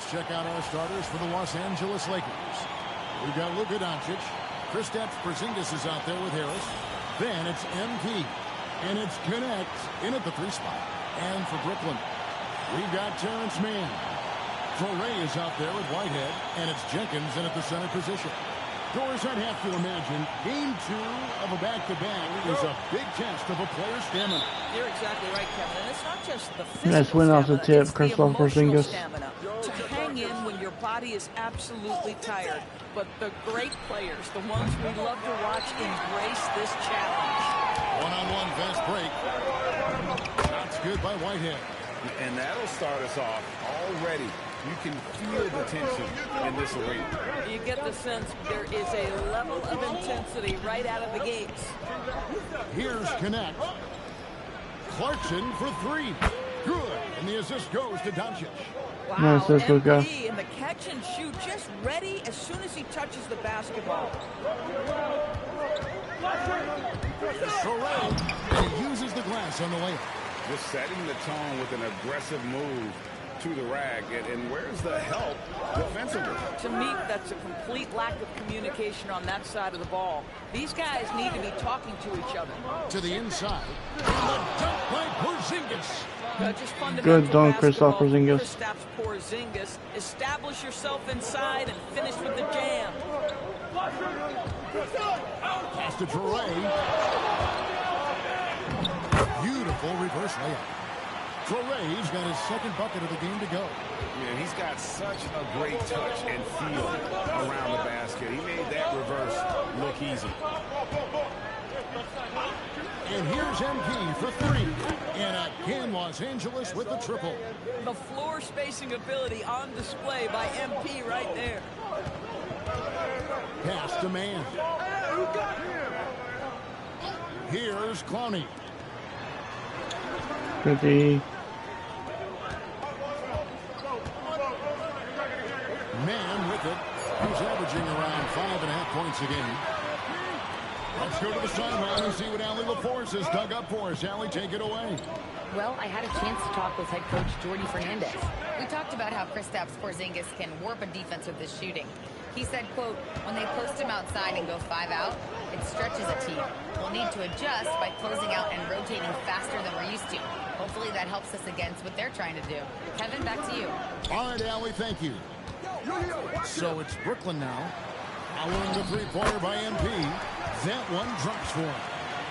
let's check out our starters for the Los Angeles Lakers. We've got Luka Doncic. Kristaps Porzingis is out there with Harris. Then it's MP. And it's Connect in at the 3 spot. And for Brooklyn, we've got Terrence Mann. Traore is out there with Whitehead. And it's Jenkins in at the center position. Doors, I'd have to imagine game 2 of a back-to-back is a big test of a player's stamina. You're exactly right, Kevin. And it's not just the Nice physical win off the stamina, tip, it's the Kristaps emotional Porzingis. stamina to hang in when your body is absolutely tired. But the great players, the ones we love to watch, embrace this challenge. One-on-one fast break. That's good by Whitehead. And that'll start us off already. You can feel the tension in this arena. You get the sense there is a level of intensity right out of the gates. Here's Connect. Clarkson for 3. Good. And the assist goes to Doncic. Wow, Nice assist, Luka. MP in the catch and shoot, just ready as soon as he touches the basketball. Traore, and he uses the glass on the layup. Just setting the tone with an aggressive move to the rack. And where's the help defensively? To me, that's a complete lack of communication on that side of the ball. These guys need to be talking to each other. To the inside. And the dunk by Porzingis. Just fundamental Good dunk, basketball. Kristaps Porzingis. Kristaps Porzingis. Establish yourself inside and finish with the jam. Pass to Traore. Beautiful reverse layup. Traore's got his second bucket of the game to go. Man, he's got such a great touch and feel around the basket. He made that reverse look easy. And here's MP for 3. And again, Los Angeles with the triple. The floor spacing ability on display by MP right there. Pass to Mann. Here's Clowney. Pretty. Mann with it. He's averaging around 5.5 points a game. Let's go to the sideline and see what Allie LaForce has dug up for us. Allie, take it away. Well, I had a chance to talk with head coach Jordi Fernandez. We talked about how Kristaps Porzingis can warp a defense with his shooting. He said, quote, when they post him outside and go 5 out, it stretches a team. We'll need to adjust by closing out and rotating faster than we're used to. Hopefully that helps us against what they're trying to do. Kevin, back to you. All right, Allie, thank you. So it's Brooklyn now. Following the 3-pointer by MP. That one drops for him.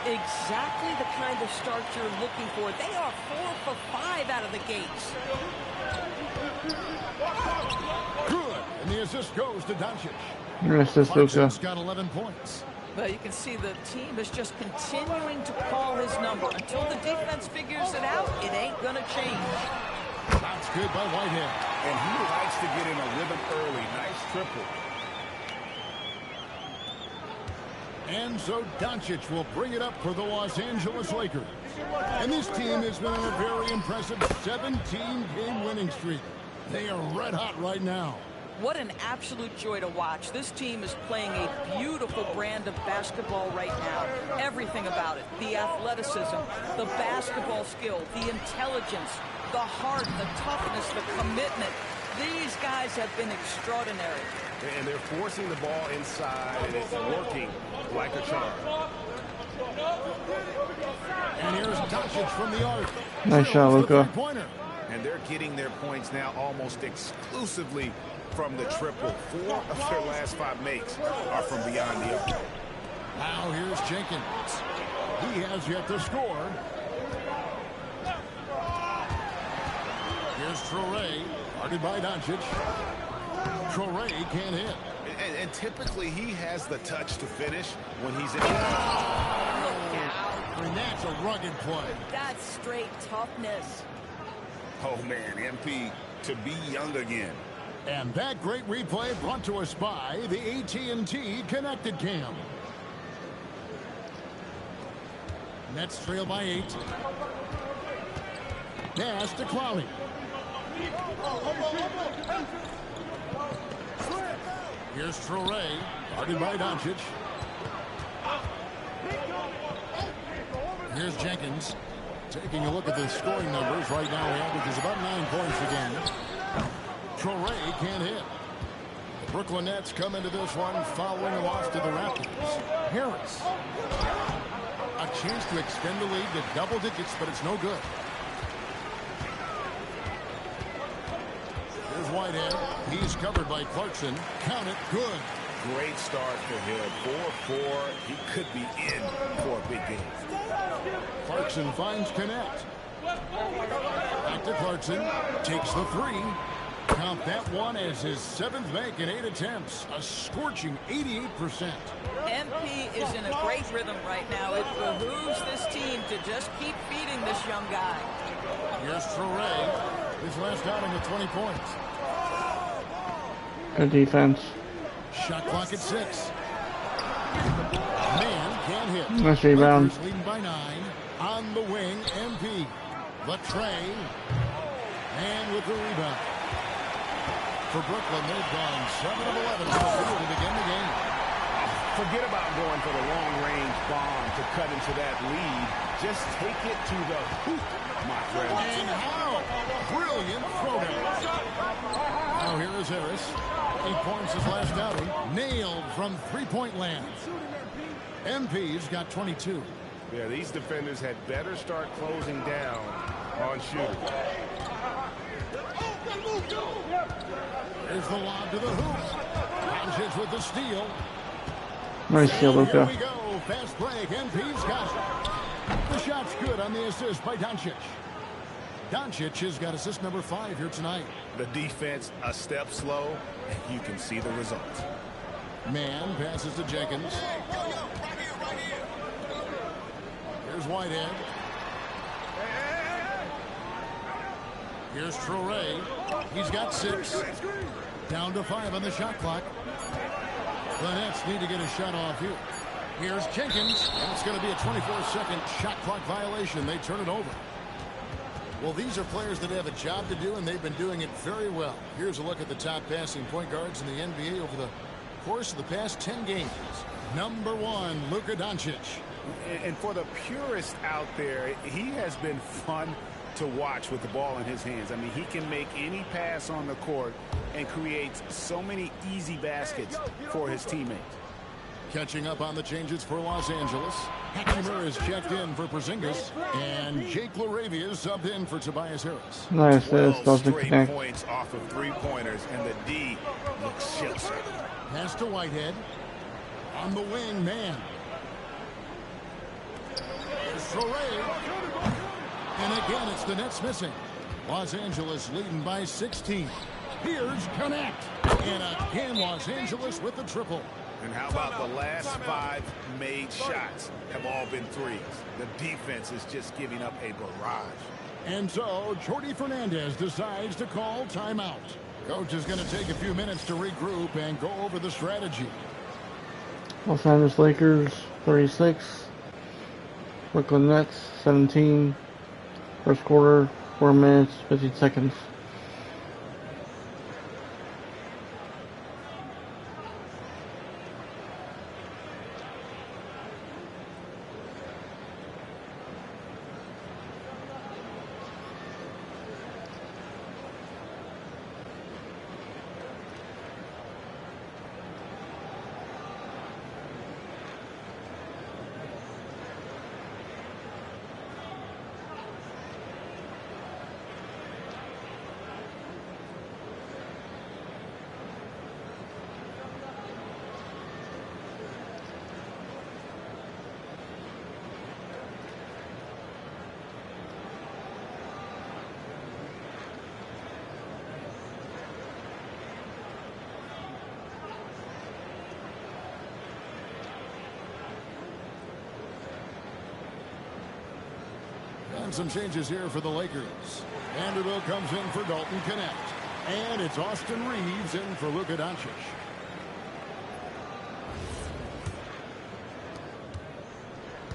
Exactly the kind of start you're looking for. They are 4 for 5 out of the gates. Good. And the assist goes to Doncic. Nice assist, Luka. Clarkson's got 11 points. But you can see the team is just continuing to call his number. Until the defense figures it out, it ain't going to change. That's good by Whitehead. And he likes to get in a rhythm early. Nice triple. And so Doncic will bring it up for the Los Angeles Lakers. And this team has been on a very impressive 17-game winning streak. They are red hot right now. What an absolute joy to watch. This team is playing a beautiful brand of basketball right now. Everything about it. The athleticism, the basketball skill, the intelligence, the heart, the toughness, the commitment. These guys have been extraordinary. And they're forcing the ball inside, and it's working like a charm. And here's Doncic from the arc. Nice shot, Luka. And they're getting their points now almost exclusively from the triple. 4 of their last 5 makes are from beyond the arc. Now here's Jenkins. He has yet to score. Here's Traore, guarded by Doncic. Traore can't hit. And typically he has the touch to finish when he's in. And that's a rugged play. That's straight toughness. Oh man, MP to be young again. And that great replay brought to us by the AT&T Connected Cam. Nets trail by 8. Pass to Clowney. Here's Traore, guarded by Doncic. Here's Jenkins. Taking a look at the scoring numbers right now, he averages about 9 points a game. Traore can't hit. The Brooklyn Nets come into this one following a loss to the Raptors. Harris. A chance to extend the lead to double digits, but it's no good. Here's Whitehead. He's covered by Clarkson. Count it. Good. Great start for him. 4-4. He could be in for a big game. Clarkson finds Connect. Back to Clarkson. Takes the three. Count that one as his 7th make in 8 attempts. A scorching 88%. MP is in a great rhythm right now. It behooves this team to just keep feeding this young guy. Here's Traore. His last outing with 20 points. Good defense. Shot clock at 6. Man can't hit. Nice rebound. Lakers leading by 9. On the wing, MP. Latrey. And with the rebound. For Brooklyn, they've gone 7 of 11 to the field to begin the game. Forget about going for the long-range bomb to cut into that lead. Just take it to the hoop, my friend. And how? Brilliant throwdown. Now here is Harris. 8 points his last outing. Nailed from three-point land. MP's got 22. Yeah, these defenders had better start closing down on shooters. There's the lob to the hoop. Doncic with the steal. Nice steal, Here Luka. we go. Fast break. MP's got it. The shot's good on the assist by Doncic. Doncic has got assist number 5 here tonight. The defense a step slow, and you can see the results. Man passes to Jenkins. Here's Whitehead. Here's Traore. He's got 6. Down to 5 on the shot clock. The Nets need to get a shot off here. Here's Jenkins. And it's going to be a 24-second shot clock violation. They turn it over. Well, these are players that have a job to do, and they've been doing it very well. Here's a look at the top passing point guards in the NBA over the course of the past 10 games. Number 1, Luka Doncic. And for the purist out there, he has been fun to watch with the ball in his hands. I mean, he can make any pass on the court and creates so many easy baskets for his teammates. Catching up on the changes for Los Angeles. Hector is checked in for Porzingis, and Jake LaRavia is subbed in for Tobias Harris. Nice. 12 Doesn't straight connect. points off of 3-pointers, and the D looks shit. Pass to Whitehead. On the wing, Man. Here's Traore. And again, it's the Nets missing. Los Angeles leading by 16. Here's Connect. And again, Los Angeles with the triple. And how about the last 5 made shots have all been threes? The defense is just giving up a barrage. And so, Jordi Fernandez decides to call timeout. Coach is going to take a few minutes to regroup and go over the strategy. Los Angeles Lakers 36. Brooklyn Nets 17. First quarter, 4 minutes, 50 seconds. And some changes here for the Lakers. Vanderbilt comes in for Dalton Connect. And it's Austin Reeves in for Luka Doncic.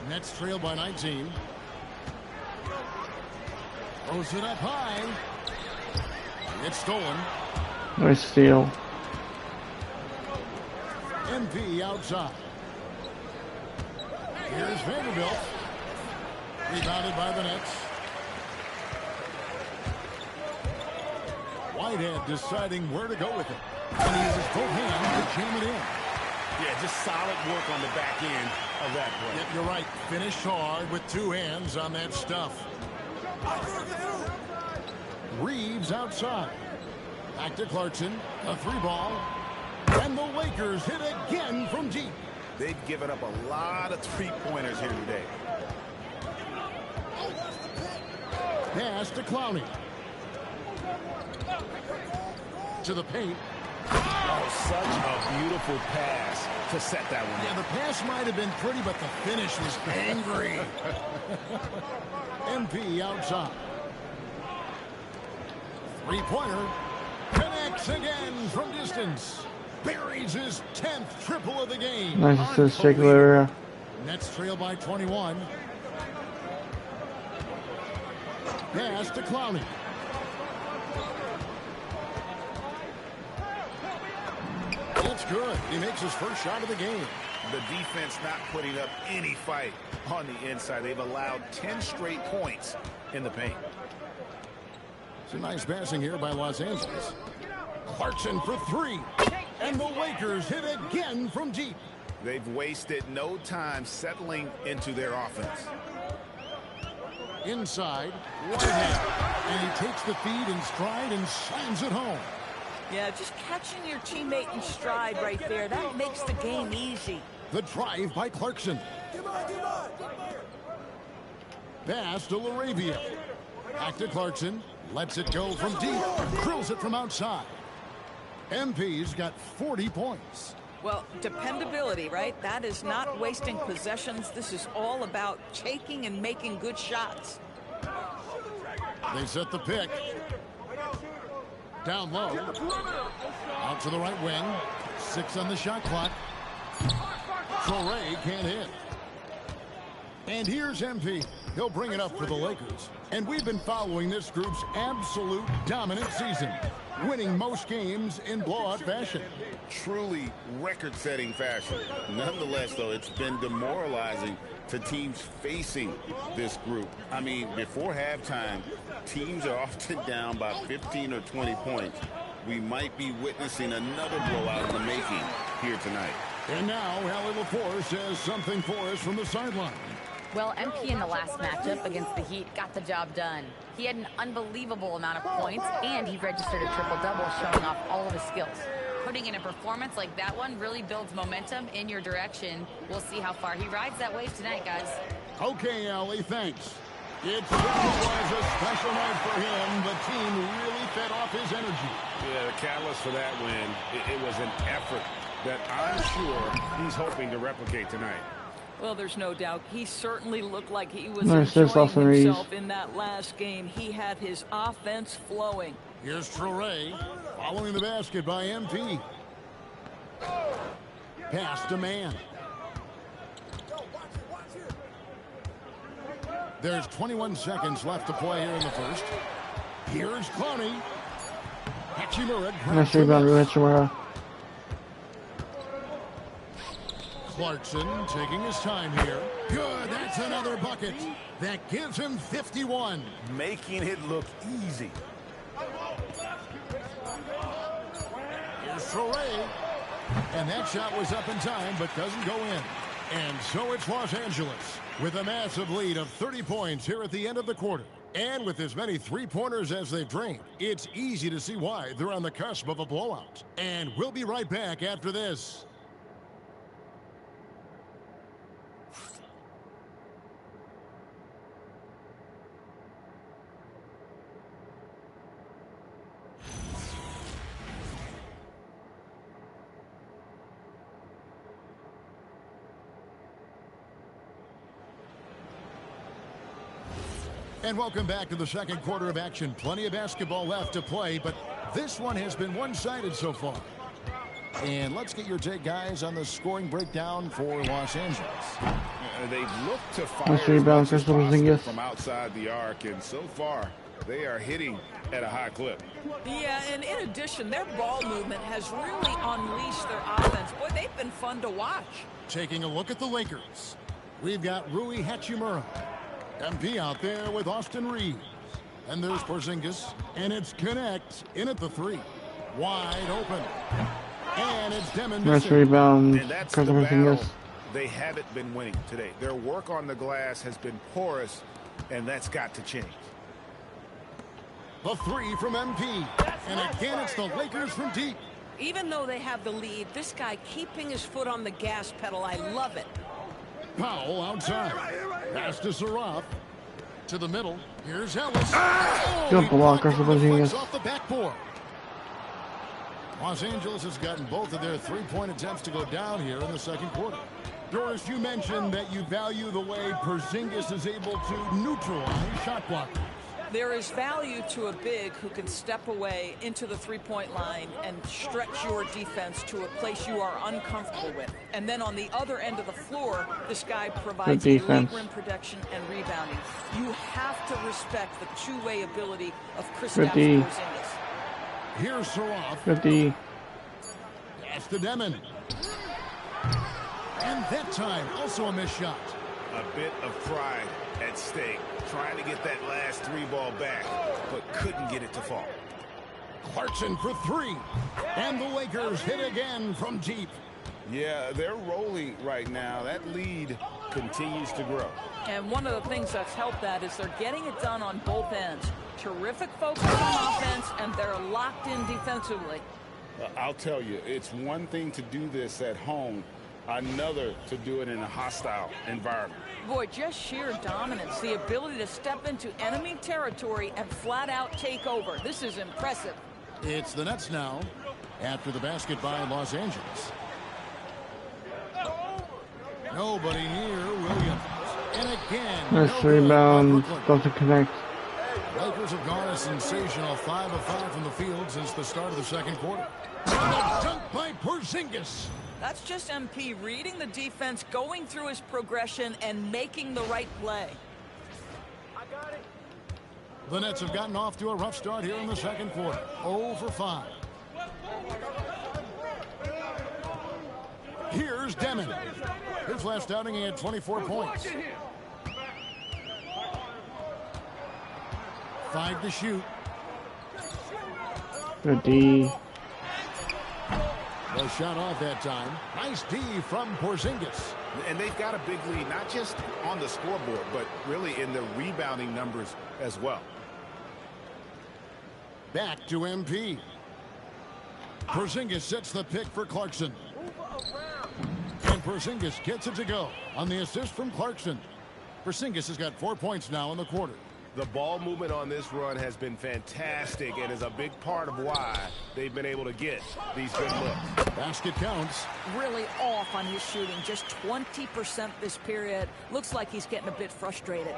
Nets trail by 19. Throws it up high. It's stolen. Nice steal. MP outside. Here's Vanderbilt. Rebounded by the Nets. Whitehead deciding where to go with it. And he uses both hands to jam it in. Yeah, just solid work on the back end of that play. Yep, you're right. Finished hard with two hands on that stuff. Reeves outside. Back to Clarkson. A 3-ball. And the Lakers hit again from deep. They've given up a lot of three-pointers here today. Pass to Clowney. To the paint. Oh, such a beautiful pass to set that one. Yeah, the pass might have been pretty, but the finish was angry. MP outside. Three-pointer. Connects again from distance. Buries his 10th triple of the game. Nice assist, Jake Rivera. Nets trail by 21. Pass to Clowney. It's good. He makes his first shot of the game. The defense not putting up any fight on the inside. They've allowed 10 straight points in the paint. Some nice passing here by Los Angeles. Clarkson for 3. And the Lakers hit again from deep. They've wasted no time settling into their offense. Inside, Whitehead. And he takes the feed in stride and slams it home. Yeah, just catching your teammate in stride right there. That makes the game easy. The drive by Clarkson. Pass to LaRavia. Back to Clarkson. Lets it go from deep. Drills it from outside. MP's got 40 points. Well, dependability, right? That is not wasting possessions. This is all about taking and making good shots. They set the pick. Down low. Out to the right wing. 6 on the shot clock. Traore can't hit. And here's MP. He'll bring it up for the Lakers. And we've been following this group's absolute dominant season, winning most games in blowout fashion. Truly record-setting fashion. Nonetheless, though, it's been demoralizing to teams facing this group. I mean, before halftime, teams are often down by 15 or 20 points. We might be witnessing another blowout in the making here tonight. And now, Allie LaForce has something for us from the sideline. Well, MP in the last matchup against the Heat got the job done. He had an unbelievable amount of points, and he registered a triple-double, showing off all of his skills. Putting in a performance like that one really builds momentum in your direction. We'll see how far he rides that wave tonight, guys. Okay, Allie, thanks. It really was a special night for him. The team really fed off his energy. Yeah, the catalyst for that win, it was an effort that I'm sure he's hoping to replicate tonight. Well, there's no doubt. He certainly looked like he was Nice, enjoying Austin Reeves. himself in that last game. He had his offense flowing. Here's Traore following the basket by MP. Pass to man. There's 21 seconds left to play here in the first. Here's Clowney. Hachimura grabs Nice the rebound, miss. Hachimura. Clarkson taking his time here. Good, that's another bucket. That gives him 51. Making it look easy. Here's Traore. And that shot was up in time, but doesn't go in. And so it's Los Angeles with a massive lead of 30 points here at the end of the quarter. And with as many three-pointers as they've drained, it's easy to see why they're on the cusp of a blowout. And we'll be right back after this. And welcome back to the second quarter of action. Plenty of basketball left to play, but this one has been one-sided so far. And let's get your take, guys, on the scoring breakdown for Los Angeles. They've looked to fire Nice rebound, as much as Crystal possible Porzingis. from outside the arc, and so far they are hitting at a high clip. Yeah, and in addition, their ball movement has really unleashed their offense. Boy, they've been fun to watch. Taking a look at the Lakers, we've got Rui Hachimura. MP out there with Austin Reeves. And there's Porzingis. And it's Connect in at the 3. Wide open. And it's Demon. Nice rebound. And that's Chris the battle Porzingis. they haven't been winning today. Their work on the glass has been porous, and that's got to change. The 3 from MP. And again, it's the Lakers from deep. Even though they have the lead, this guy keeping his foot on the gas pedal, I love it. Powell outside. Pass to Saraf. To the middle. Here's Ellis. Good block, Chris He flicks Porzingis. off the backboard. Los Angeles has gotten both of their three-point attempts to go down here in the second quarter. Doris, you mentioned that you value the way Porzingis is able to neutralize shot blockers. There is value to a big who can step away into the three-point line and stretch your defense to a place you are uncomfortable with. And then on the other end of the floor, this guy provides elite rim protection and rebounding. You have to respect the two-way ability of Kristaps Porzingis. Here's Saraf. 50. Pass to Demon. And that time, also a missed shot. A bit of pride at stake, trying to get that last 3-ball back, but couldn't get it to fall. Clarkson for 3. And the Lakers hit again from deep. Yeah, they're rolling right now. That lead continues to grow. And one of the things that's helped that is they're getting it done on both ends. Terrific focus on offense, and they're locked in defensively. I'll tell you, it's one thing to do this at home, another to do it in a hostile environment. Boy, just sheer dominance, the ability to step into enemy territory and flat out take over. This is impressive. It's the Nets now after the basket by Los Angeles. Nobody near Williams. And again, Nice rebound. Doesn't connect. Lakers have gone a sensational 5 of 5 from the field since the start of the second quarter. And a dunk by Porzingis. That's just MP reading the defense, going through his progression, and making the right play. The Nets have gotten off to a rough start here in the second quarter. 0 for 5. Here's Demon. His last outing, he had 24 points. 5 to shoot. Good D. No shot off that time. Nice D from Porzingis. And they've got a big lead, not just on the scoreboard, but really in the rebounding numbers as well. Back to MP. Porzingis sets the pick for Clarkson. And Porzingis gets it to go on the assist from Clarkson. Porzingis has got 4 points now in the quarter. The ball movement on this run has been fantastic and is a big part of why they've been able to get these good looks. Basket counts. Really off on his shooting, just 20% this period. Looks like he's getting a bit frustrated.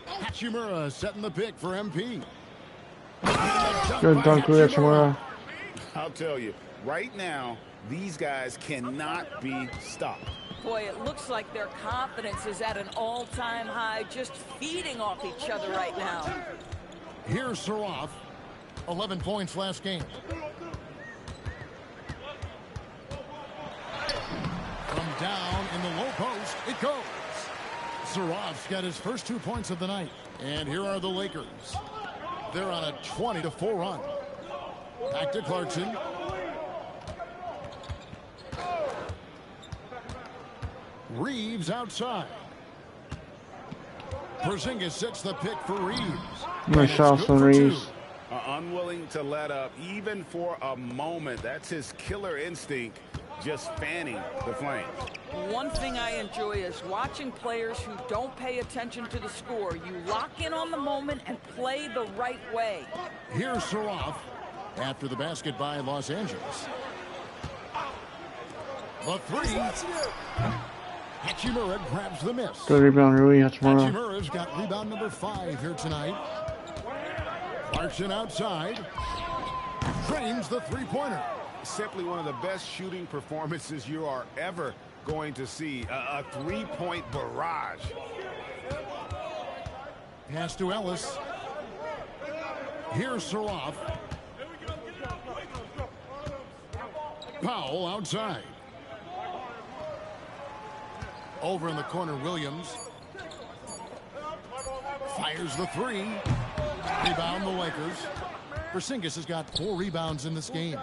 Hachimura setting the pick for MP. Good dunk, Hachimura. I'll tell you, right now, these guys cannot be stopped. Boy, it looks like their confidence is at an all-time high, just feeding off each other right now. Here's Saraf. 11 points last game. From down in the low post, it goes. Saraf's got his first 2 points of the night. And here are the Lakers. They're on a 20-4 run. Back to Clarkson. Reeves outside. Porzingis sets the pick for Reeves. Nice shots from Reeves. Unwilling to let up even for a moment. That's his killer instinct, just fanning the flames. One thing I enjoy is watching players who don't pay attention to the score. You lock in on the moment and play the right way. Here's Saraf after the basket by Los Angeles. The 3. Hachimura grabs the miss. Good rebound, Rui Hachimura. Hachimura's got rebound number 5 here tonight. Clarkson outside. Drains the three-pointer. Simply one of the best shooting performances you are ever going to see. A three-point barrage. Pass to Ellis. Here's Saraf. Powell outside. Over in the corner, Williams. Fires the three. Rebound the Lakers. Porzingis has got 4 rebounds in this game.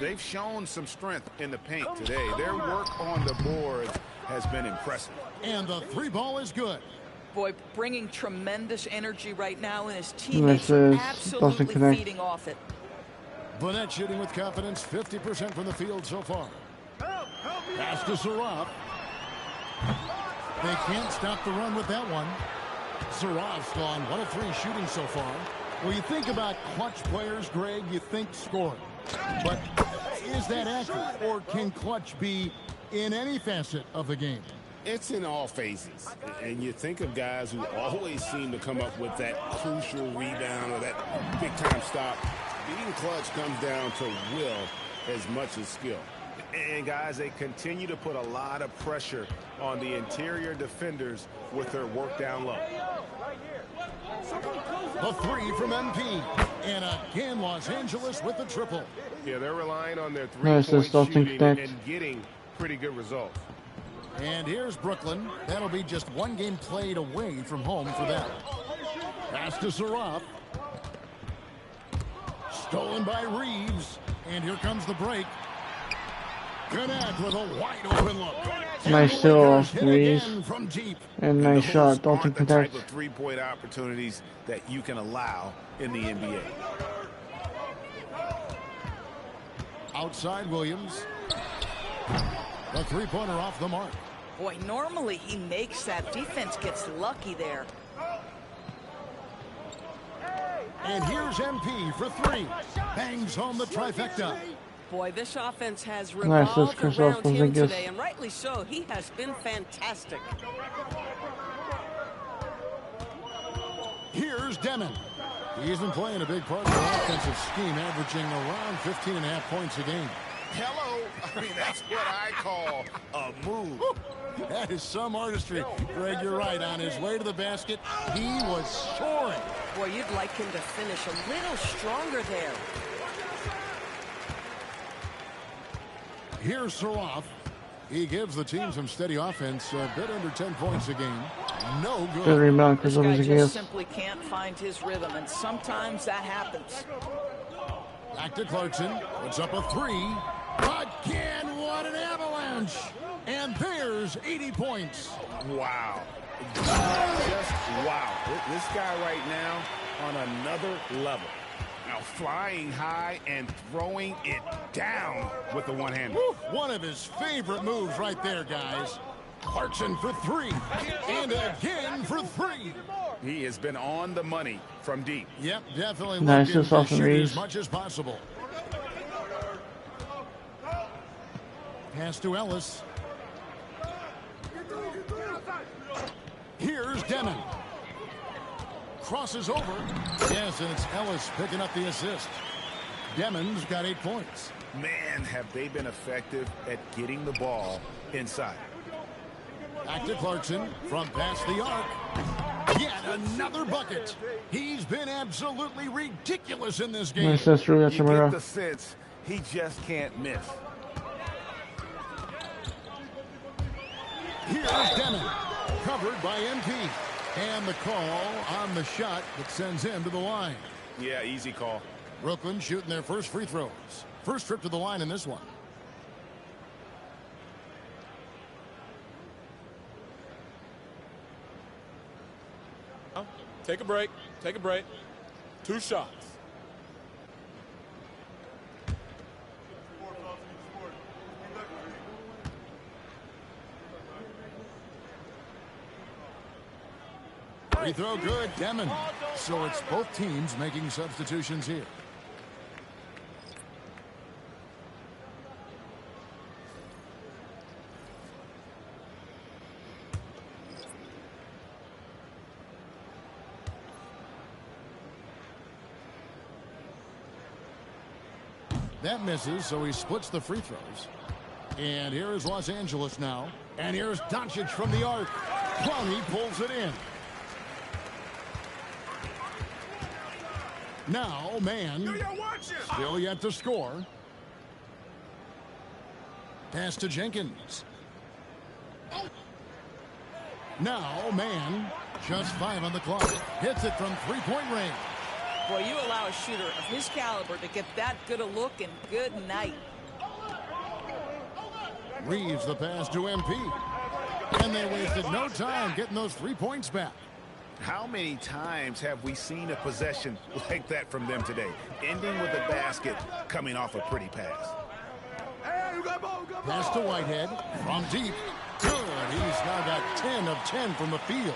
They've shown some strength in the paint today. Their work on the boards has been impressive. And the 3 ball is good. Boy, bringing tremendous energy right now, and his teammates are absolutely feeding off it. Burnett shooting with confidence, 50% from the field so far. Pass to Saraf. They can't stop the run with that one. Saraf's gone 1 of 3 shooting so far. When you think about clutch players, Greg, you think scoring. But is that accurate, or can clutch be in any facet of the game? It's in all phases. And you think of guys who always seem to come up with that crucial rebound or that big-time stop. Being clutch comes down to will as much as skill. And, guys, they continue to put a lot of pressure on the interior defenders with their work down low. The 3 from MP. And again, Los Angeles with the triple. Yeah, they're relying on their Nice, three-point shooting connect. and getting pretty good results. And here's Brooklyn. That'll be just 1 game played away from home for them. Pass to Saraf. Stolen by Reeves. And here comes the break. Connect with a wide open look. Nice steal off Reeves. From deep. And nice shot. Dalton Aren't the type connects. of three-point opportunities that you can allow in the NBA. Outside Williams. The 3-pointer off the mark. Boy, normally he makes that. Defense gets lucky there. And here's MP for 3. Bangs home the trifecta. Boy, this offense has Nice, that's revolved around him Porzingis. today, and rightly so. He has been fantastic. Here's Demon. He's been playing a big part of the offensive scheme, averaging around 15.5 points a game. Hello. I mean, that's what I call a move. That is some artistry. Greg, you're right. On his way to the basket, he was soaring. Boy, you'd like him to finish a little stronger there. Here's Saraf. He gives the team some steady offense, a bit under 10 points a game. No good. Good rebound This because of guy his just gift. simply can't find his rhythm, and sometimes that happens. Back to Clarkson. Puts up a 3. Again, what an avalanche. And there's 80 points. Wow. Just wow. This guy right now on another level. Now flying high and throwing it down with the one-hander. One of his favorite moves right there, guys. Clarkson for 3. And again for 3. He has been on the money from deep. Yep, definitely Nice, looking just to off the shoot Reeves. as much as possible. Pass to Ellis. Here's Demon. Crosses over. Yes, and it's Ellis picking up the assist. Demon's got 8 points. Man, have they been effective at getting the ball inside. Back to Clarkson from past the arc. Yet another bucket. He's been absolutely ridiculous in this game. Nice, that's Rui You get Hachimura. the sense he just can't miss. Here's Demon. Covered by MP. And the call on the shot that sends him to the line. Yeah, easy call. Brooklyn shooting their first free throws. First trip to the line in this one. Take a break. Take a break. 2 shots. Free throw good, Demon. So it's both teams making substitutions here. That misses, so he splits the free throws. And here is Los Angeles now. And here's Doncic from the arc. Clowney pulls it in. Now, man, still yet to score. Pass to Jenkins. Now, man, just 5 on the clock. Hits it from three-point range. Boy, you allow a shooter of his caliber to get that good a look, and good night. Reeves the pass to MP. And they wasted no time getting those 3 points back. How many times have we seen a possession like that from them today? Ending with a basket, coming off a pretty pass. Pass to Whitehead from deep. Good. He's now got 10 of 10 from the field.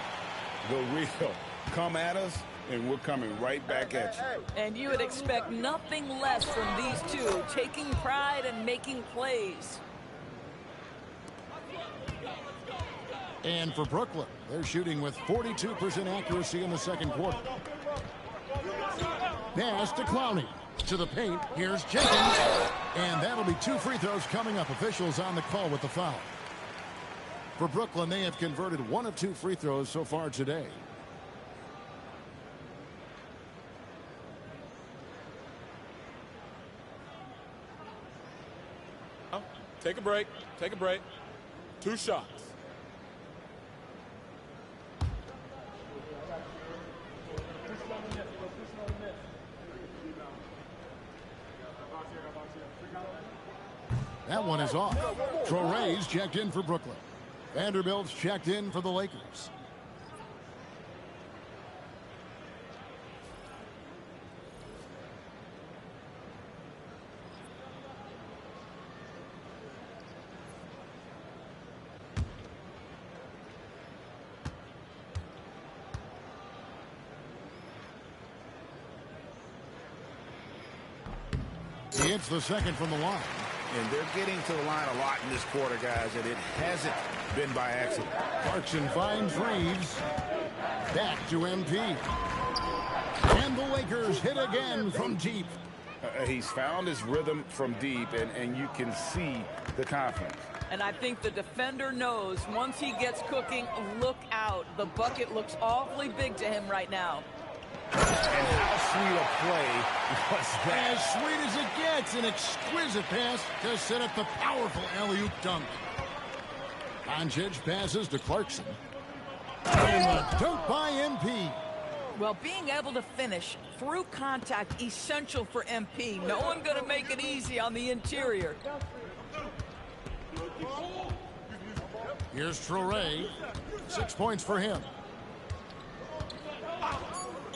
The real. Come at us, and we're coming right back at you. And you would expect nothing less from these two, taking pride and making plays. And for Brooklyn, they're shooting with 42% accuracy in the second quarter. Pass to Clowney. To the paint. Here's Jenkins. And that'll be 2 free throws coming up. Officials on the call with the foul. For Brooklyn, they have converted 1 of 2 free throws so far today. Take a break. Take a break. 2 shots. That one is off. Traore's checked in for Brooklyn. Vanderbilt's checked in for the Lakers. He hits the second from the line. And they're getting to the line a lot in this quarter, guys, and it hasn't been by accident. Clarkson finds Reeves. Back to MP. And the Lakers hit again from deep. He's found his rhythm from deep, and you can see the confidence. And I think the defender knows once he gets cooking, look out. The bucket looks awfully big to him right now. And how sweet a play was that? As sweet as it gets, an exquisite pass to set up the powerful alley-oop dunk. Doncic passes to Clarkson. And the dunk by MP. Well, being able to finish through contact, essential for MP. No one going to make it easy on the interior. Here's Traore. 6 points for him.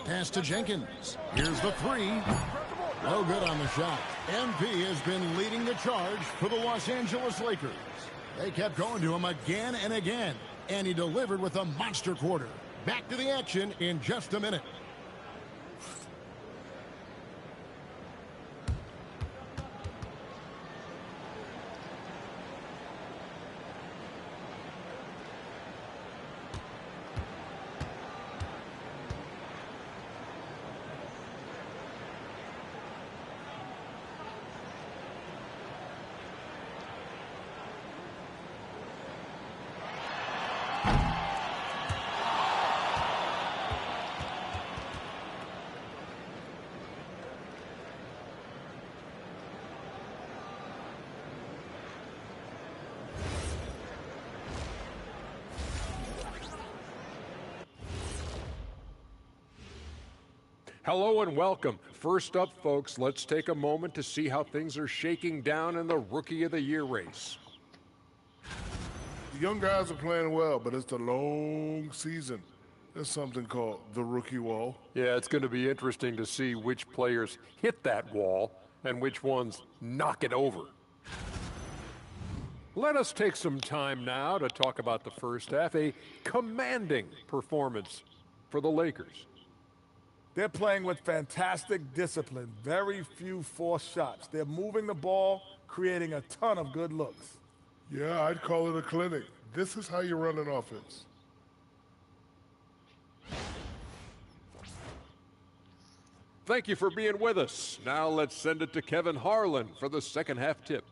Pass to Jenkins. Here's the 3. No good on the shot. MP has been leading the charge for the Los Angeles Lakers. They kept going to him again and again, and he delivered with a monster quarter. Back to the action in just a minute. Hello and welcome. First up, folks, let's take a moment to see how things are shaking down in the Rookie of the Year race. The young guys are playing well, but it's a long season. There's something called the rookie wall. Yeah, it's going to be interesting to see which players hit that wall and which ones knock it over. Let us take some time now to talk about the first half. A commanding performance for the Lakers. They're playing with fantastic discipline. Very few forced shots. They're moving the ball, creating a ton of good looks. Yeah, I'd call it a clinic. This is how you run an offense. Thank you for being with us. Now let's send it to Kevin Harlan for the second half tip.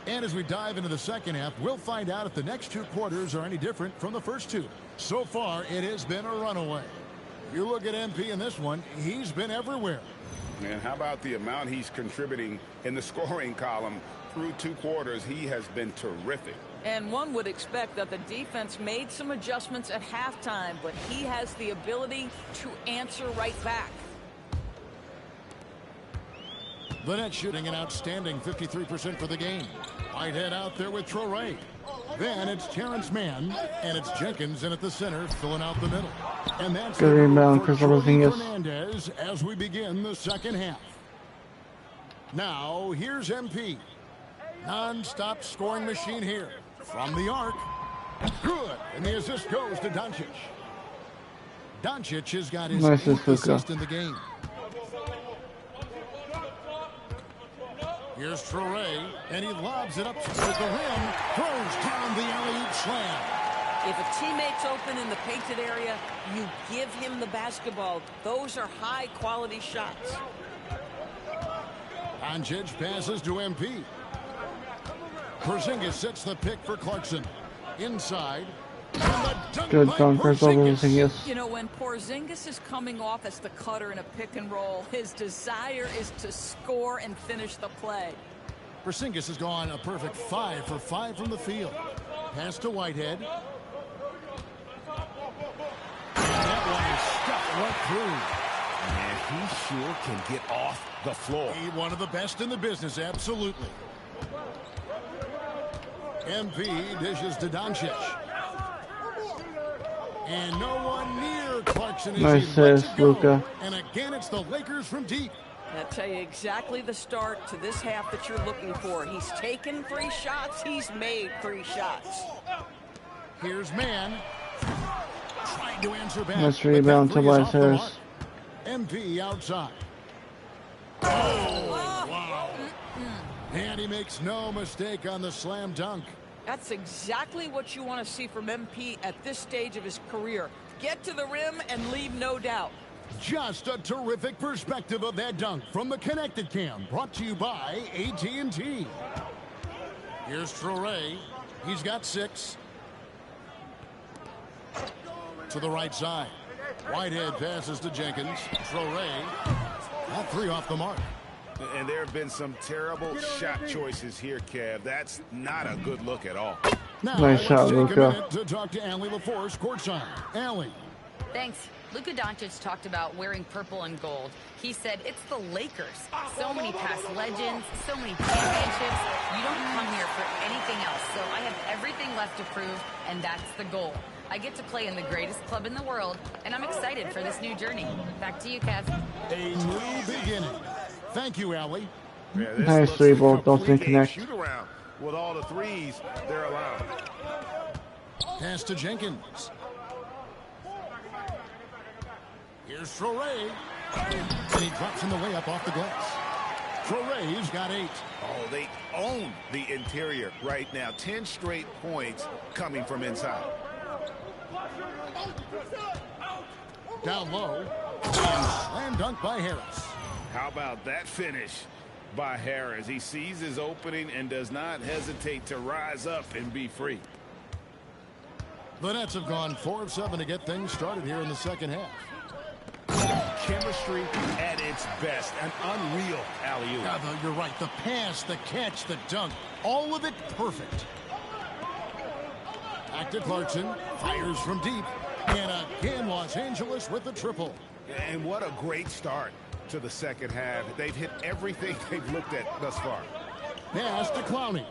And as we dive into the second half, we'll find out if the next 2 quarters are any different from the first 2. So far, it has been a runaway. You look at MP in this one, he's been everywhere. And how about the amount he's contributing in the scoring column? Through 2 quarters, he has been terrific. And one would expect that the defense made some adjustments at halftime, but he has the ability to answer right back. The net shooting an outstanding 53% for the game. Whitehead out there with Traore. Then it's Terrence Mann, and it's Jenkins in at the center, filling out the middle. And that's good rebound, for Kristaps Porzingis. Fernandez as we begin the second half. Now, here's MP. Non-stop scoring machine here. From the arc. Good. And the assist goes to Doncic. Doncic has got his 8th assist in the game. Here's Traore, and he lobs it up to the rim, throws down the alley-oop slam. If a teammate's open in the painted area, you give him the basketball. Those are high-quality shots. Doncic passes to MP. Porzingis sets the pick for Clarkson. Inside. Good dunk for Porzingis. You know, when Porzingis is coming off as the cutter in a pick and roll, his desire is to score and finish the play. Porzingis has gone a perfect 5 for 5 from the field. Pass to Whitehead. And that one is stuffed right through. And he sure can get off the floor. He one of the best in the business, absolutely. MP dishes to Doncic. And no one near Clarkson as nice he lets it go. Luka. And again, it's the Lakers from deep. I'll tell you exactly the start to this half that you're looking for. He's taken 3 shots. He's made 3 shots. Here's Mann. Trying to answer back. Nice rebound, Tobias Harris. MP outside. Oh, wow. And he makes no mistake on the slam dunk. That's exactly what you want to see from MP at this stage of his career. Get to the rim and leave no doubt. Just a terrific perspective of that dunk from the Connected Cam, brought to you by AT&T. Here's Traore. He's got 6. To the right side. Whitehead passes to Jenkins. Traore. Got 3 off the mark. And there have been some terrible shot choices here, Kev. That's not a good look at all. Now, nice shot, take Luka. a minute to talk to Allie LaForce, courtside. Allie. Thanks. Luka Doncic talked about wearing purple and gold. He said it's the Lakers. So many past legends, so many championships. You don't come here for anything else. So I have everything left to prove, and that's the goal. I get to play in the greatest club in the world, and I'm excited for this new journey. Back to you, Kev. A new beginning. Thank you, Allie. Yeah, nice 3-ball, don't connect. Shoot around with all the threes they're allowed. Pass to Jenkins. Here's Traore. And he drops in the layup off the glass. Traore's got 8. Oh, they own the interior right now. 10 straight points coming from inside. Down low. And slam dunk by Harris. How about that finish by Harris? He sees his opening and does not hesitate to rise up and be free. The Nets have gone 4 of 7 to get things started here in the second half. Chemistry at its best. An unreal alley-oop. Yeah, you're right. The pass, the catch, the dunk. All of it perfect. Back to Clarkson. Fires from deep. And again, Los Angeles with the triple. And what a great start to the second half. They've hit everything they've looked at thus far. Pass to Clowney.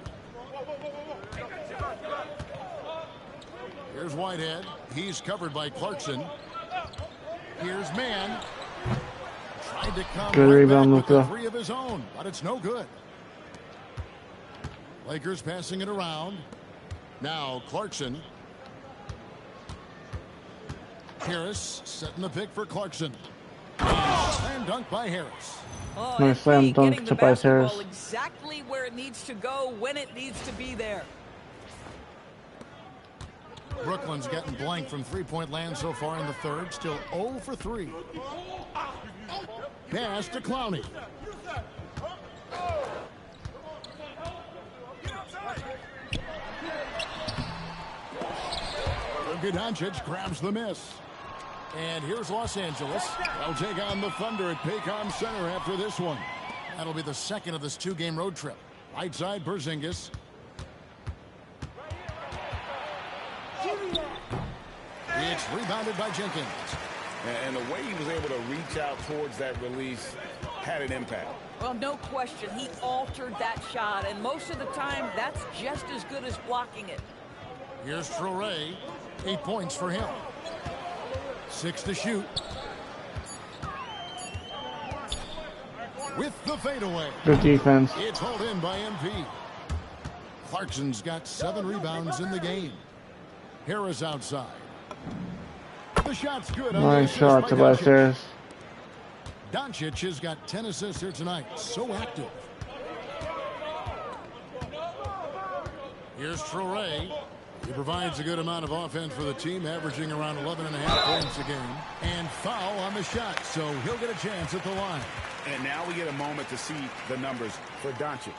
Here's Whitehead. He's covered by Clarkson. Here's Mann. Tried to come good rebound, with the Luka. 3 of his own, but it's no good. Lakers passing it around. Now Clarkson. Harris setting the pick for Clarkson. Slam dunk by Harris. Oh, nice slam dunk getting to the Tobias Harris. basketball exactly where it needs to go when it needs to be there. Brooklyn's getting blank from three-point land so far in the third. Still 0 for 3. Pass to Clowney. Luka Doncic grabs the miss. And here's Los Angeles. They'll take on the Thunder at Paycom Center after this one. That'll be the second of this two-game road trip. Right side, Porzingis. It's rebounded by Jenkins. And the way he was able to reach out towards that release had an impact. Well, no question. He altered that shot, and most of the time, that's just as good as blocking it. Here's Traore. 8 points for him. 6 to shoot. With the fadeaway. Good defense. It's hauled in by MP. Clarkson's got 7 rebounds in the game. Harris outside. The shot's good. Nice shot, Tobias Harris. Doncic has got 10 assists here tonight. So active. Here's Traore. He provides a good amount of offense for the team, averaging around 11.5 points a game. And foul on the shot, so he'll get a chance at the line. And now we get a moment to see the numbers for Doncic.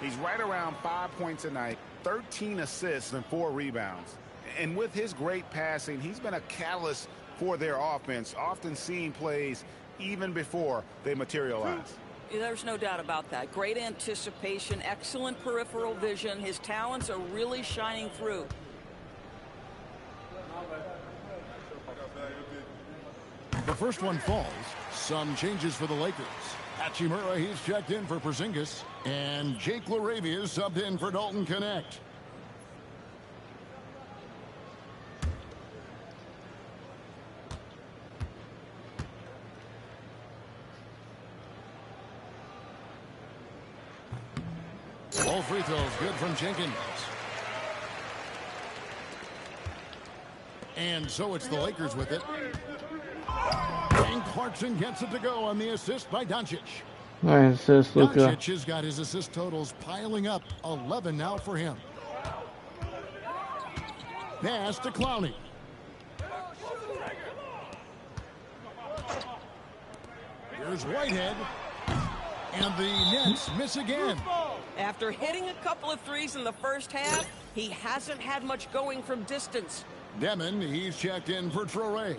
He's right around 5 points a night, 13 assists and 4 rebounds. And with his great passing, he's been a catalyst for their offense, often seeing plays even before they materialize. There's no doubt about that. Great anticipation, excellent peripheral vision. His talents are really shining through. The first one falls. Some changes for the Lakers. Hachimura, he's checked in for Porzingis. And Jake LaRavia is subbed in for Dalton Connect. All free throws good from Jenkins. And so it's the Lakers with it. And Clarkson gets it to go on the assist by Doncic. Nice assist, Luka. Doncic has got his assist totals piling up. 11 now for him. Pass to Clowney. Here's Whitehead. And the Nets miss again. After hitting a couple of threes in the first half, he hasn't had much going from distance. Demon, he's checked in for Traore.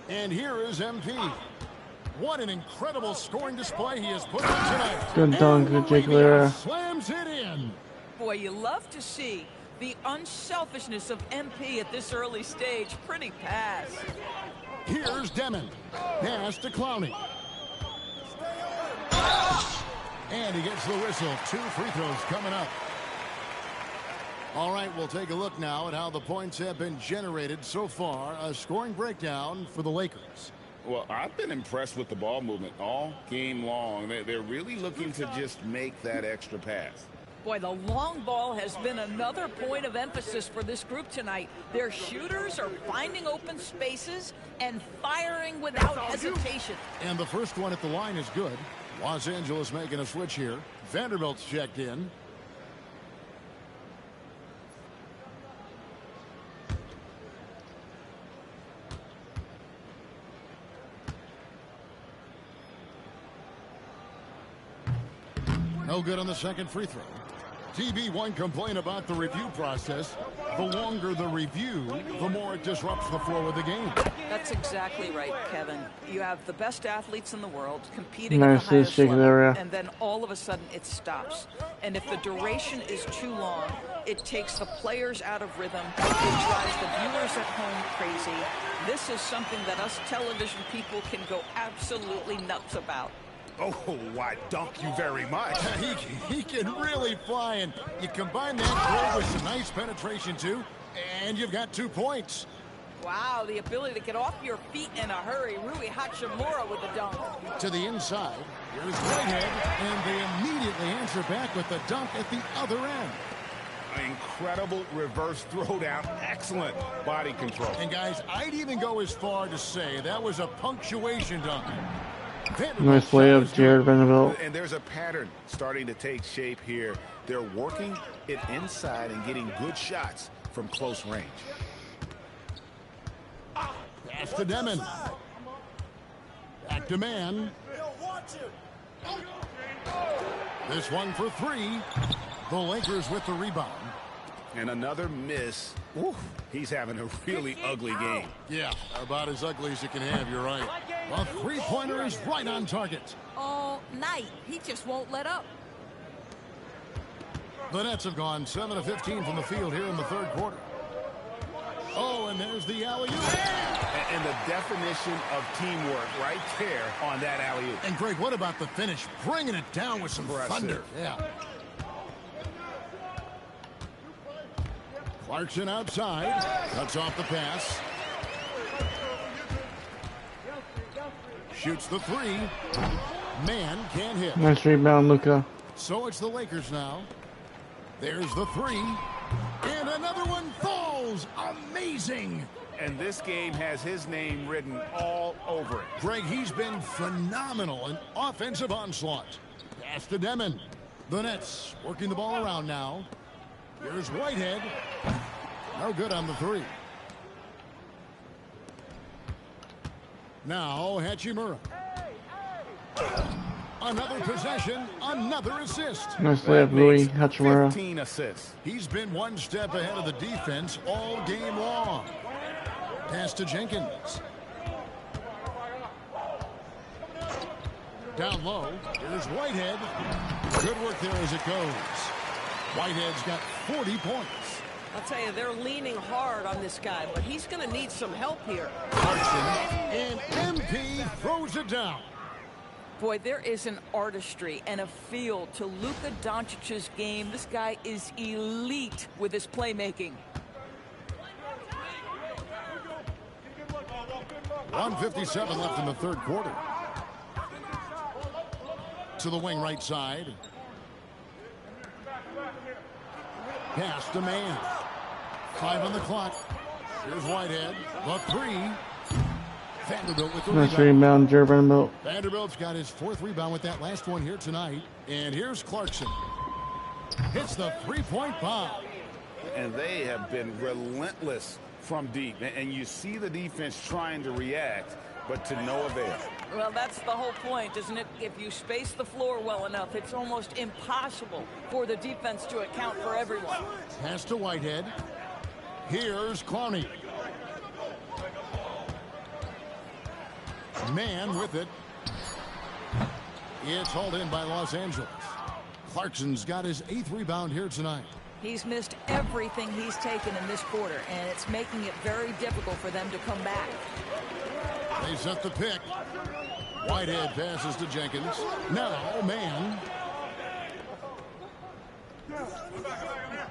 And here is MP. What an incredible scoring display he has put on tonight. Good dunk, good Jake LaRavia. Slams it in. Boy, you love to see the unselfishness of MP at this early stage. Pretty pass. Here's Demon. Pass to Clowney. And he gets the whistle. 2 free throws coming up. All right, we'll take a look now at how the points have been generated so far. A scoring breakdown for the Lakers. Well, I've been impressed with the ball movement all game long. They're really looking to just make that extra pass. Boy, the long ball has been another point of emphasis for this group tonight. Their shooters are finding open spaces and firing without hesitation. And the first one at the line is good. Los Angeles making a switch here. Vanderbilt's checked in. No good on the second free throw. TB1 complain about the review process. The longer the review, the more it disrupts the flow of the game. That's exactly right, Kevin. You have the best athletes in the world competing Nice at the highest level, area. and then all of a sudden it stops. And if the duration is too long, it takes the players out of rhythm. It drives the viewers at home crazy. This is something that us television people can go absolutely nuts about. Oh, why, dunk you very much. He can really fly, and you combine that with some nice penetration, too, and you've got 2 points. Wow, the ability to get off your feet in a hurry. Rui Hachimura with the dunk. To the inside, here's Whitehead, and they immediately answer back with the dunk at the other end. Incredible reverse throwdown. Excellent body control. And, guys, I'd even go as far to say that was a punctuation dunk. Nice layup, Jared Vanderbilt. And there's a pattern starting to take shape here. They're working it inside and getting good shots from close range. Pass to Demon. Back to man. This one for three. The Lakers with the rebound. And another miss. Ooh, he's having a really ugly game. Yeah, about as ugly as you can have, you're right. A three-pointer is right on target. All night. He just won't let up. The Nets have gone 7 of 15 from the field here in the third quarter. Oh, and there's the alley-oop. And the definition of teamwork right there on that alley-oop. And, Greg, what about the finish? Bringing it down with some thunder. Yeah. Clarkson outside. Cuts off the pass. Shoots the three. Man can't hit. Nice rebound, Luka. So it's the Lakers now. There's the three. And another one falls. Amazing. And this game has his name written all over it. Greg, he's been phenomenal in offensive onslaught. Pass to Demon. The Nets working the ball around now. Here's Whitehead. No good on the three. Now Hachimura. Another possession, another assist. Nice layup, Rui Hachimura. 15 assists. He's been one step ahead of the defense all game long. Pass to Jenkins. Down low. Here's Whitehead. Good work there as it goes. Whitehead's got 40 points. I'll tell you, they're leaning hard on this guy, but he's going to need some help here. Clarkson, and MP throws it down. Boy, there is an artistry and a feel to Luka Doncic's game. This guy is elite with his playmaking. 1:57 left in the third quarter. To the wing right side. Pass to Man. 5 on the clock. Here's Whitehead. The three. Vanderbilt with the nice rebound, Jared Vanderbilt. Vanderbilt's got his 4th rebound with that last one here tonight. And here's Clarkson. Hits the three-point bomb. And they have been relentless from deep. And you see the defense trying to react, but to no avail. Well, that's the whole point, isn't it? If you space the floor well enough, it's almost impossible for the defense to account for everyone. Pass to Whitehead. Here's Clowney. Man with it. It's hauled in by Los Angeles. Clarkson's got his 8th rebound here tonight. He's missed everything he's taken in this quarter, and it's making it very difficult for them to come back. They set the pick. Whitehead passes to Jenkins. Now, Man.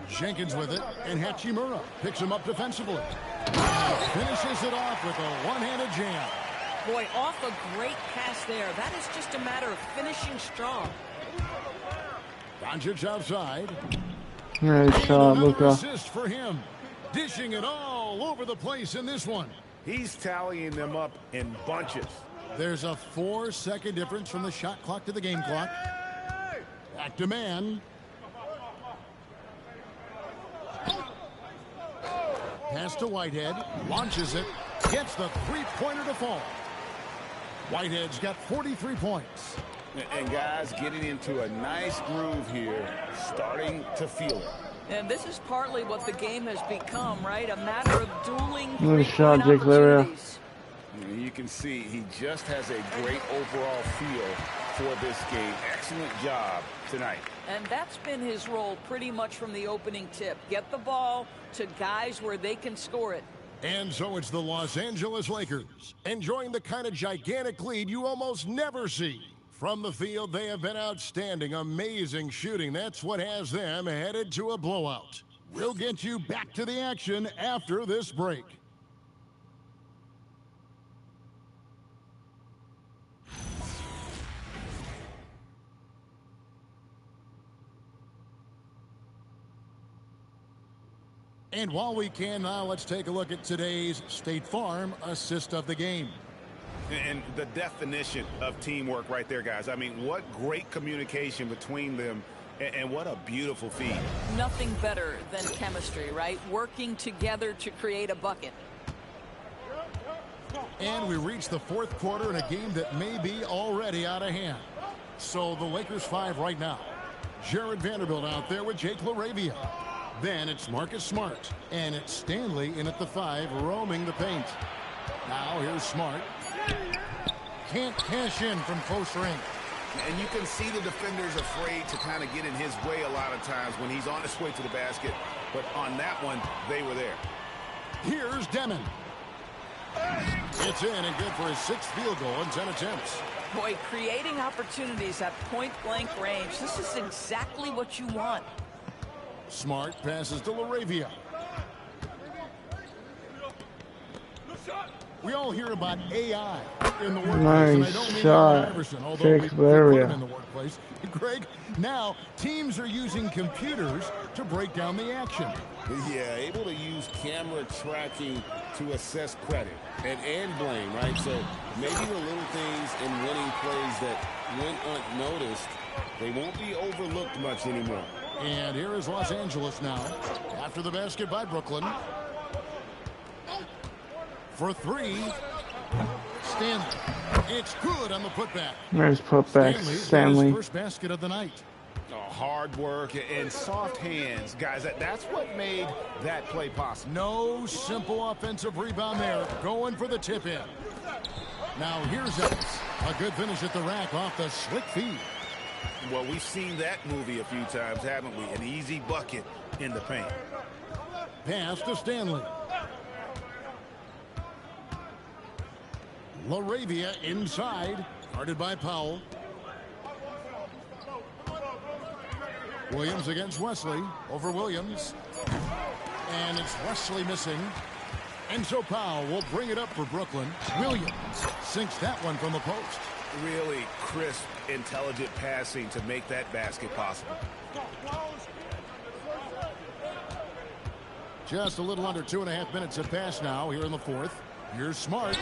Jenkins with it, and Hachimura picks him up defensively. Finishes it off with a one-handed jam. Boy, off a great pass there. That is just a matter of finishing strong. Doncic outside. Nice shot, Luka. Assist for him. Dishing it all over the place in this one. He's tallying them up in bunches. There's a 4-second difference from the shot clock to the game clock. Back to Man. Pass to Whitehead. Launches it. Gets the three-pointer to fall. Whitehead's got 43 points. And guys getting into a nice groove here, starting to feel it. And this is partly what the game has become, right? A matter of dueling Nice shot, three-point Jake Laria. opportunities. You can see he just has a great overall feel for this game. Excellent job tonight. And that's been his role pretty much from the opening tip. Get the ball to guys where they can score it. And so it's the Los Angeles Lakers, enjoying the kind of gigantic lead you almost never see. From the field, they have been outstanding, amazing shooting. That's what has them headed to a blowout. We'll get you back to the action after this break. And while we can now, let's take a look at today's State Farm assist of the game. And the definition of teamwork right there, guys. I mean, what great communication between them, and what a beautiful feed. Nothing better than chemistry, right? Working together to create a bucket. And we reach the 4th quarter in a game that may be already out of hand. So the Lakers 5 right now. Jared Vanderbilt out there with Jake LaRavia. Then it's Marcus Smart. And it's Stanley in at the 5, roaming the paint. Now here's Smart. Can't cash in from close range. And you can see the defenders afraid to kind of get in his way a lot of times when he's on his way to the basket. But on that one, they were there. Here's Demon. It's in and good for his 6th field goal in 10 attempts. Boy, creating opportunities at point-blank range. This is exactly what you want. Smart passes to LaRavia. We all hear about AI in the workplace, nice and I don't mean shot. Iverson, although Jake we put LaRavia. him in the workplace. Greg, now teams are using computers to break down the action. Yeah, able to use camera tracking to assess credit and blame, right? So maybe the little things in winning plays that went unnoticed, they won't be overlooked much anymore. And here is Los Angeles now after the basket by Brooklyn. For 3, Stanley. It's good on the putback. Nice putback, Stanley. His first basket of the night. Oh, hard work and soft hands, guys. That's what made that play possible. No simple offensive rebound there. Going for the tip-in. Now here's Ellis. A good finish at the rack off the slick feed. Well, we've seen that movie a few times, haven't we? An easy bucket in the paint. Pass to Stanley. LaRavia inside, guarded by Powell. Williams against Wesley, over Williams. And it's Wesley missing. And so Powell will bring it up for Brooklyn. Williams sinks that one from the post. Really crisp, intelligent passing to make that basket possible. Just a little under 2.5 minutes have passed now here in the 4th. Here's Smart.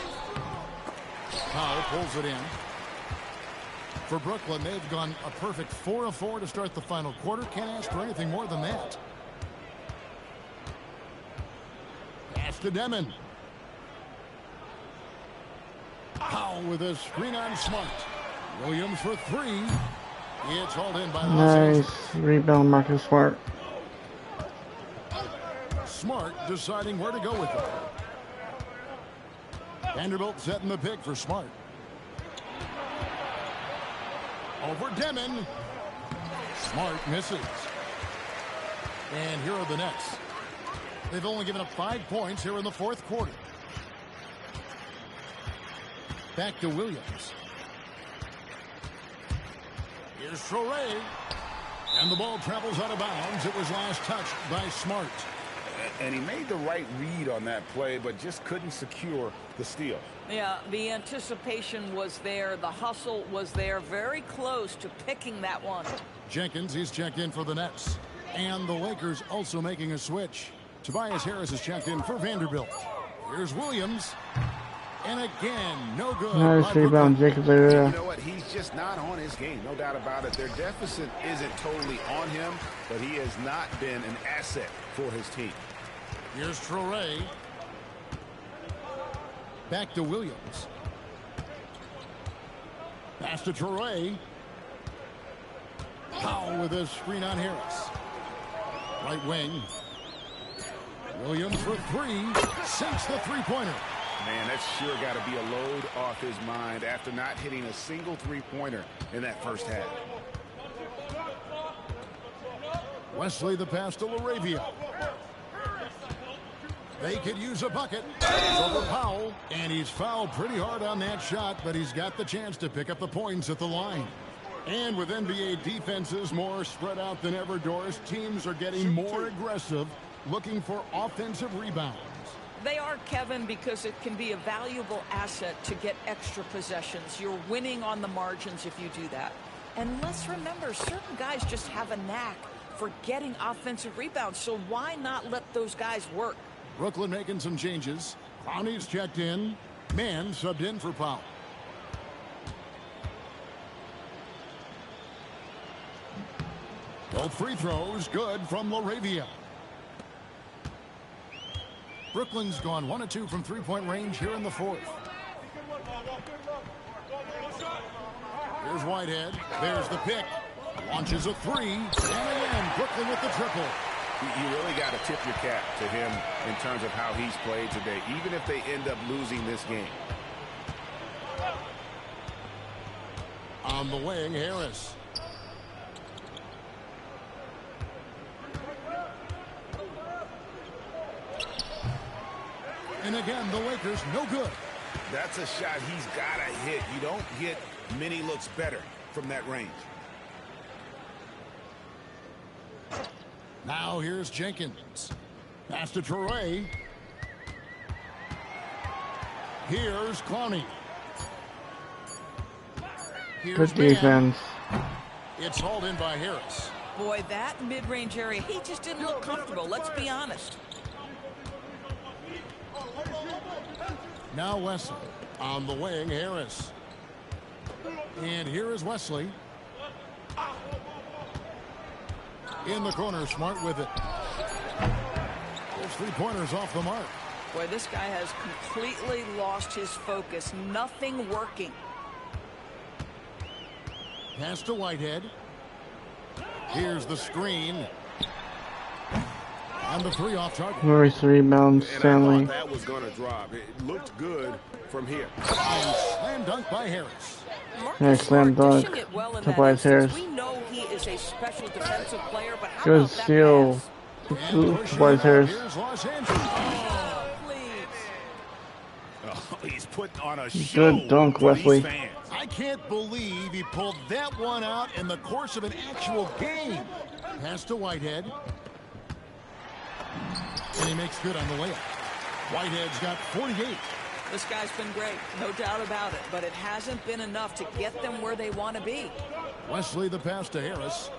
Powell pulls it in. For Brooklyn, they've gone a perfect 4 of 4 to start the final quarter. Can't ask for anything more than that. Pass to Demon. Powell with a screen on Smart. Williams for 3. It's hauled in by Los Angeles. Nice rebound, Marcus Smart. Smart deciding where to go with it. Vanderbilt setting the pick for Smart. Over Demon. Smart misses. And here are the Nets. They've only given up 5 points here in the 4th quarter. Back to Williams. Here's Traore. And the ball travels out of bounds. It was last touched by Smart. And he made the right read on that play, but just couldn't secure the steal. Yeah, the anticipation was there. The hustle was there. Very close to picking that one. Jenkins, he's checked in for the Nets. And the Lakers also making a switch. Tobias Harris is checked in for Vanderbilt. Here's Williams. And again, no good. Nice rebound, Jacob LaRavia. You know what? He's just not on his game. No doubt about it. Their deficit isn't totally on him, but he has not been an asset for his team. Here's Traore. Back to Williams. Pass to Traore. Powell with a screen on Harris. Right wing. Williams for 3. Sinks the three-pointer. Man, that's sure got to be a load off his mind after not hitting a single three-pointer in that first half. Wesley the pass to LaRavia. They could use a bucket. It's over Powell. And he's fouled pretty hard on that shot, but he's got the chance to pick up the points at the line. And with NBA defenses more spread out than ever, Doris, teams are getting more aggressive, looking for offensive rebounds. They are, Kevin, because it can be a valuable asset to get extra possessions. You're winning on the margins if you do that. And let's remember, certain guys just have a knack for getting offensive rebounds, so why not let those guys work? Brooklyn making some changes. Clowney's checked in. Mann subbed in for Powell. Both free throws good from LaRavia. Brooklyn's gone 1 of 2 from three-point range here in the 4th. Here's Whitehead. There's the pick. Launches a three. And again, Brooklyn with the triple. You really got to tip your cap to him in terms of how he's played today, even if they end up losing this game. On the wing, Harris. And again, the Lakers, no good. That's a shot he's got to hit. You don't get many looks better from that range. Now here's Jenkins. Pass to Traore. Here's Clowney. Good defense. It's hauled in by Harris. Boy, that mid-range area, he just didn't look comfortable. Let's be honest. Now Wesley. On the wing, Harris. And here is Wesley. In the corner, Smart with it. There's 3-pointers off the mark. Boy, this guy has completely lost his focus. Nothing working. Pass to Whitehead. Here's the screen. And the three off target. Nice rebound, Stanley. And I thought that was going to drop. It looked good from here. And slam dunk by Harris. Nice slam dunk. Tobias Harris. We know he is a special defensive player, but how Good about that steal. pass? Tobias Harris. Here's Los Angeles. Oh, please. Oh, he's putting on a show. Good dunk, for these Wesley. fans. I can't believe he pulled that one out in the course of an actual game. Pass to Whitehead. And he makes good on the layup. Whitehead's got 48. This guy's been great, no doubt about it, but it hasn't been enough to get them where they want to be. Wesley the pass to Harris.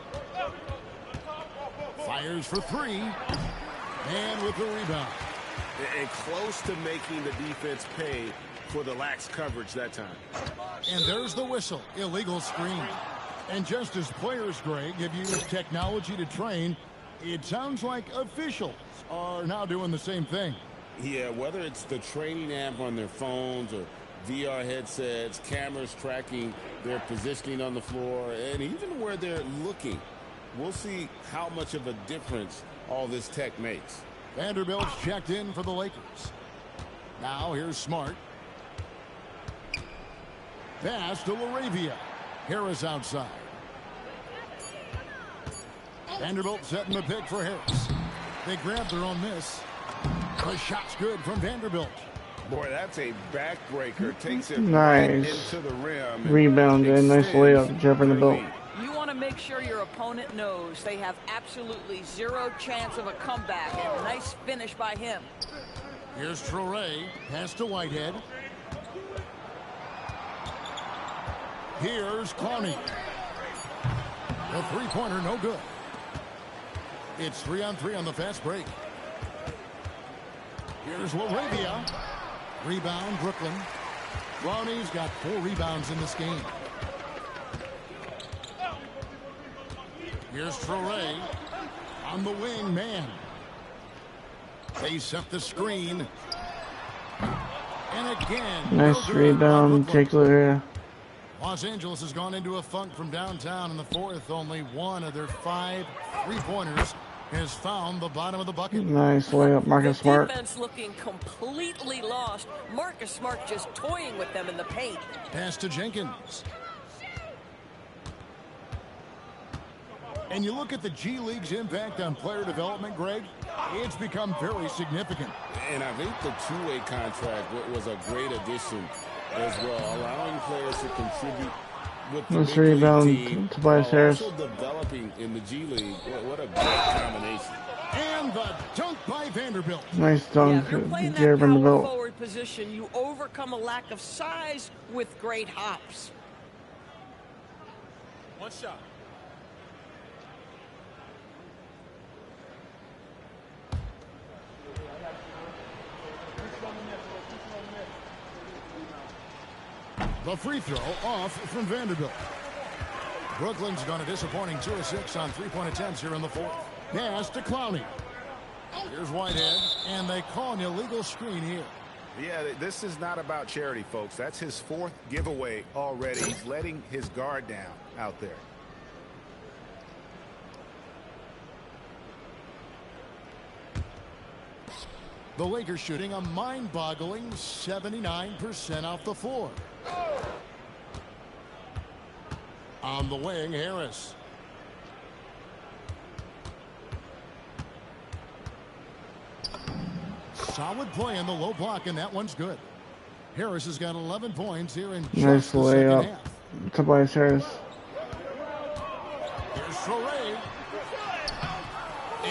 Fires for three. And with the rebound. And close to making the defense pay for the lax coverage that time. And there's the whistle. Illegal screen. And just as players, Greg, have used technology to train, it sounds like officials are now doing the same thing. Yeah, whether it's the training app on their phones or VR headsets, cameras tracking their positioning on the floor, and even where they're looking. We'll see how much of a difference all this tech makes. Vanderbilt's checked in for the Lakers. Now here's Smart. Pass to LaRavia. Harris outside. Vanderbilt setting the pick for Harris. They grab their own miss. The shot's good from Vanderbilt. Boy, that's a backbreaker. Takes it Nice. right into the rim. Rebound and nice layup, Jeffrey Belt. You want to make sure your opponent knows they have absolutely zero chance of a comeback, and a nice finish by him. Here's Traore. Pass to Whitehead. Here's Clowney. The three-pointer, no good. It's 3-on-3 on the fast break. Here's LaRavia. Rebound, Brooklyn. Clowney's got 4 rebounds in this game. Here's Traore. On the wing, man. They set the screen. And again. Nice rebound, Jake Laria. Los Angeles has gone into a funk from downtown in the fourth. Only one of their 5 three-pointers has found the bottom of the bucket. Nice layup, Marcus Smart. Defense looking completely lost. Marcus Smart just toying with them in the paint. Pass to Jenkins. And you look at the G League's impact on player development, Greg, it's become very significant. And I think the two-way contract was a great addition as well, allowing players to contribute with the Nice big league rebound, team, Tobias while Harris. also developing in the G League. What a great combination. And the dunk by Vanderbilt. Nice Yeah, dunk, if you're playing that Jared power Vanderbilt. forward position, you overcome a lack of size with great hops. One shot. The free throw off from Vanderbilt. Brooklyn's gone a disappointing 2 of 6 on three-point attempts here in the fourth. Pass to Clowney. Here's Whitehead, and they call an illegal screen here. Yeah, this is not about charity, folks. That's his 4th giveaway already. He's letting his guard down out there. The Lakers shooting a mind-boggling 79% off the floor. On the wing, Harris. Solid play in the low block, and that one's good. Harris has got 11 points here in just the second half. Tobias Harris. Here's Traore.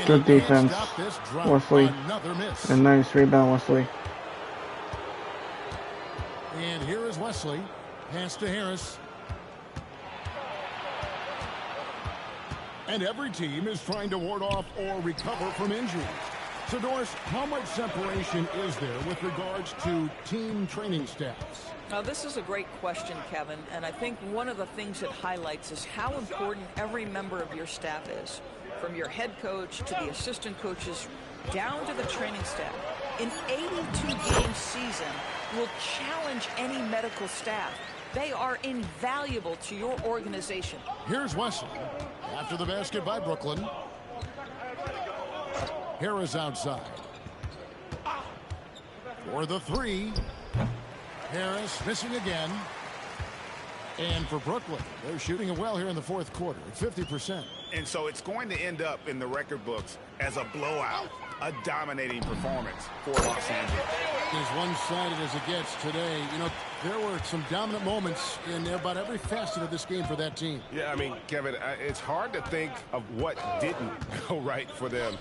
Good defense, Wesley. And nice rebound, Wesley. And here is Wesley. Pass to Harris. And every team is trying to ward off or recover from injuries. So, Doris, how much separation is there with regards to team training staffs? Now, this is a great question, Kevin, and I think one of the things it highlights is how important every member of your staff is, from your head coach to the assistant coaches down to the training staff. An 82-game season will challenge any medical staff. They are invaluable to your organization. Here's Wesley after the basket by Brooklyn. Harris outside. For the three. Harris missing again. And for Brooklyn, they're shooting it well here in the fourth quarter at 50%. And so it's going to end up in the record books as a blowout, a dominating performance for Los Angeles. As one-sided as it gets today, you know, there were some dominant moments in about every facet of this game for that team. Yeah, I mean, Kevin, it's hard to think of what didn't go right for them.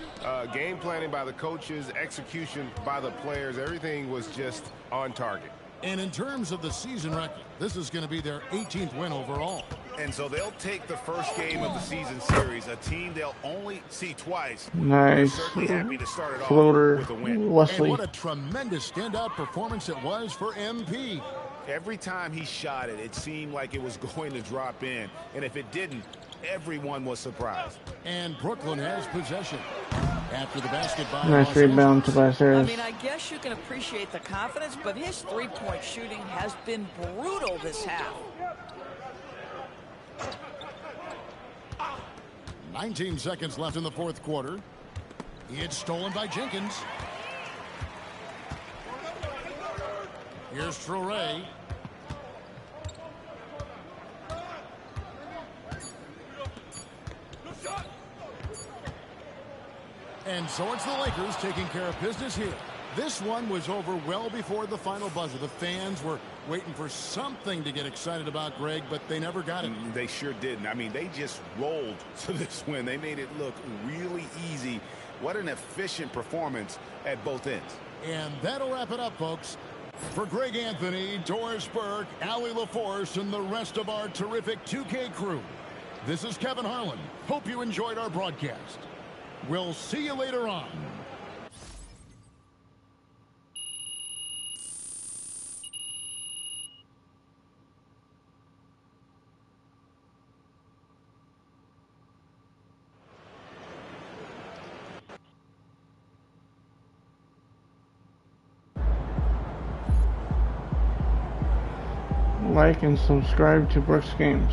Game planning by the coaches, execution by the players, everything was just on target. And in terms of the season record, this is going to be their 18th win overall. And so they'll take the first game of the season series, a team they'll only see twice. Nice Happy to start it floater, off with a win. Wesley. And what a tremendous standout performance it was for MP. Every time he shot it, it seemed like it was going to drop in. And if it didn't, everyone was surprised. And Brooklyn has possession. After the basket by nice rebound to Tobias Harris. I mean, I guess you can appreciate the confidence, but his three-point shooting has been brutal this half. 19 seconds left in the fourth quarter. It's stolen by Jenkins. Here's Traore. And so it's the Lakers taking care of business here. This one was over well before the final buzzer. The fans were waiting for something to get excited about, Greg, but they never got it. They sure didn't. I mean, they just rolled to this win. They made it look really easy. What an efficient performance at both ends. And that'll wrap it up, folks. For Greg Anthony, Doris Burke, Allie LaForce, and the rest of our terrific 2K crew, this is Kevin Harlan. Hope you enjoyed our broadcast. We'll see you later on. Like and subscribe to Brooks Games.